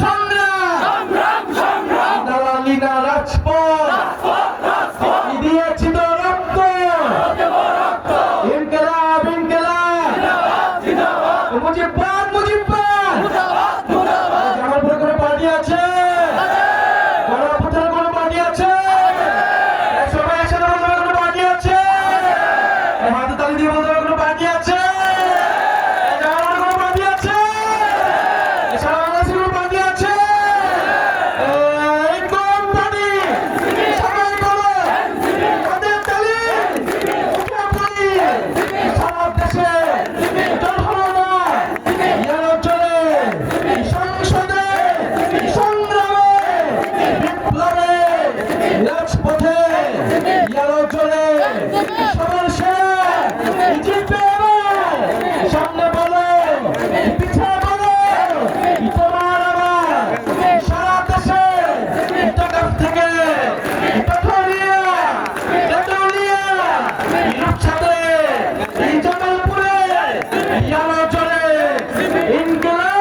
সংগ্রাম দালালি না রাজপথ দিয়েছি তো রক্ত ইনকিলাব মুজিববাদ জামালপুরে কোনো পার্টি আছে? গণঅভ্যুত্থানে কোনো পার্টি আছে? সবাই একসাথে বলতে হবে কোনো পার্টি আছে? হাতে তালি দিয়ে বলতে হবে কোনো পার্টি আছে? জামালপুরে কোনো পার্টি আছে? সারা বাংলাদেশে কোনো পার্টি আছে? এই কোন পার্টি? সবাই বলো হাতের তালি উঠে পড়ি সারা দেশে রাজপথে ইয়ালো চলে সবার সামনে বলো পিছিয়ে বলো তোমার আমার সারা দেশে টাকা থেকে তেতুলিয়া রূপসাতে জামালপুরে ইয়ালো চলে ইনকিলাব